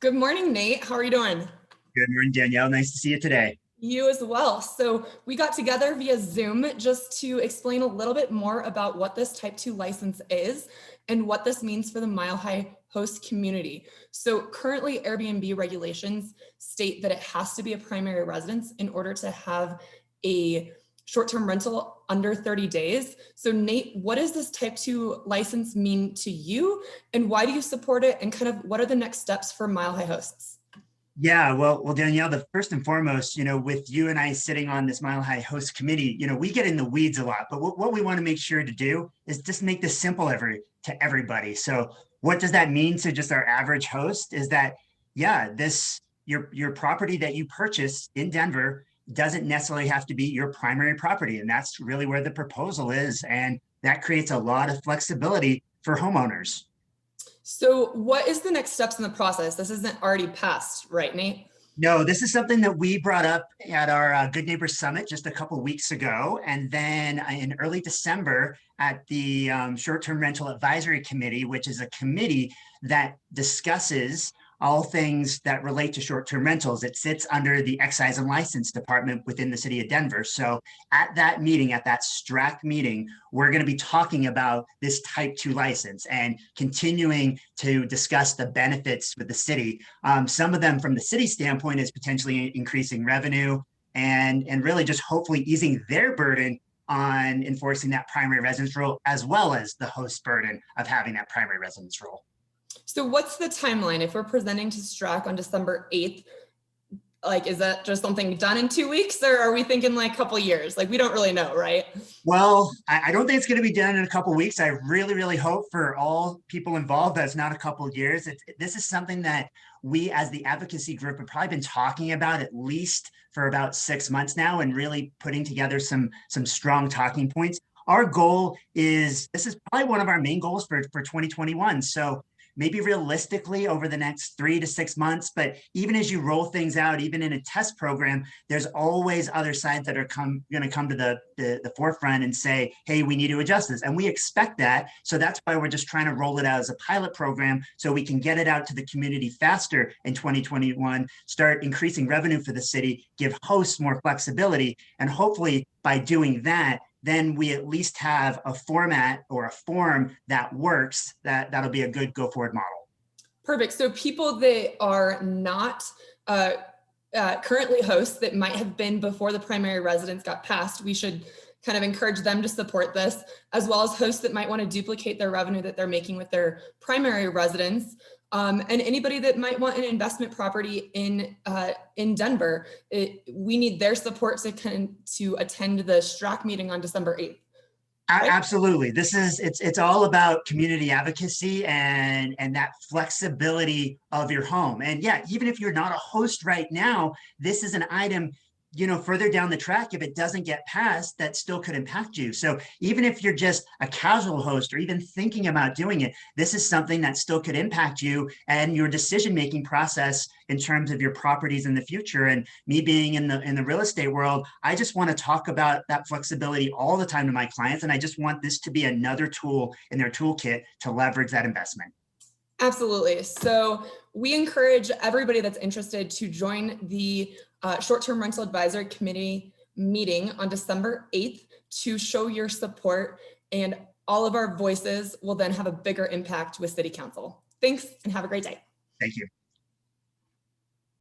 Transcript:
Good morning, Nate. How are you doing? Good morning, Danielle. Nice to see you today. You as well. So we got together via Zoom just to explain a little bit more about what this Type 2 license is and what this means for the Mile High host community. So currently Airbnb regulations state that it has to be a primary residence in order to have a short-term rental under 30 days. So Nate, what does this Type 2 license mean to you, and why do you support it, and kind of what are the next steps for Mile High hosts? Yeah, well, Danielle, the first and foremost, with you and I sitting on this Mile High Host Committee, we get in the weeds a lot, but what we want to make sure to do is just make this simple to everybody. So what does that mean to just our average host is that, yeah, your property that you purchase in Denver doesn't necessarily have to be your primary property. And that's really where the proposal is. And that creates a lot of flexibility for homeowners. So what is the next steps in the process? This isn't already passed, right, Nate? No, this is something that we brought up at our Good Neighbors Summit just a couple weeks ago. And then in early December at the Short-Term Rental Advisory Committee, which is a committee that discusses all things that relate to short-term rentals. It sits under the Excise and License Department within the city of Denver. So at that meeting, at that STRAC meeting, we're going to be talking about this Type 2 license and continuing to discuss the benefits with the city. Some of them from the city standpoint is potentially increasing revenue and really just hopefully easing their burden on enforcing that primary residence rule, as well as the host burden of having that primary residence rule. So what's the timeline? If we're presenting to STRAC on December 8th, like, is that just something done in 2 weeks, or are we thinking like a couple years? Like, we don't really know, right? Well, I don't think it's going to be done in a couple weeks. I really hope for all people involved that it's not a couple of years. This is something that we as the advocacy group have probably been talking about at least for about 6 months now and really putting together some strong talking points. Our goal is, this is probably one of our main goals for 2021. So maybe realistically over the next 3 to 6 months. But even as you roll things out, even in a test program, there's always other sides that are going to come to the forefront and say, hey, we need to adjust this. And we expect that. So that's why we're just trying to roll it out as a pilot program so we can get it out to the community faster in 2021, start increasing revenue for the city, give hosts more flexibility. And hopefully by doing that, then we at least have a format or a form that works, that'll be a good go forward model. Perfect. So people that are not currently hosts that might have been before the primary residence got passed, we should kind of encourage them to support this, as well as hosts that might want to duplicate their revenue that they're making with their primary residence. And anybody that might want an investment property in Denver, we need their support to attend the STRAC meeting on December 8th. Right? Absolutely. It's all about community advocacy and that flexibility of your home. And yeah, even if you're not a host right now, this is an item, further down the track, if it doesn't get passed, that still could impact you. So even if you're just a casual host or even thinking about doing it, this is something that still could impact you and your decision-making process in terms of your properties in the future. And me being in the real estate world, I just want to talk about that flexibility all the time to my clients. And I just want this to be another tool in their toolkit to leverage that investment. Absolutely. So we encourage everybody that's interested to join the Short-Term Rental Advisory Committee meeting on December 8th to show your support, and all of our voices will then have a bigger impact with City Council. Thanks and have a great day. Thank you.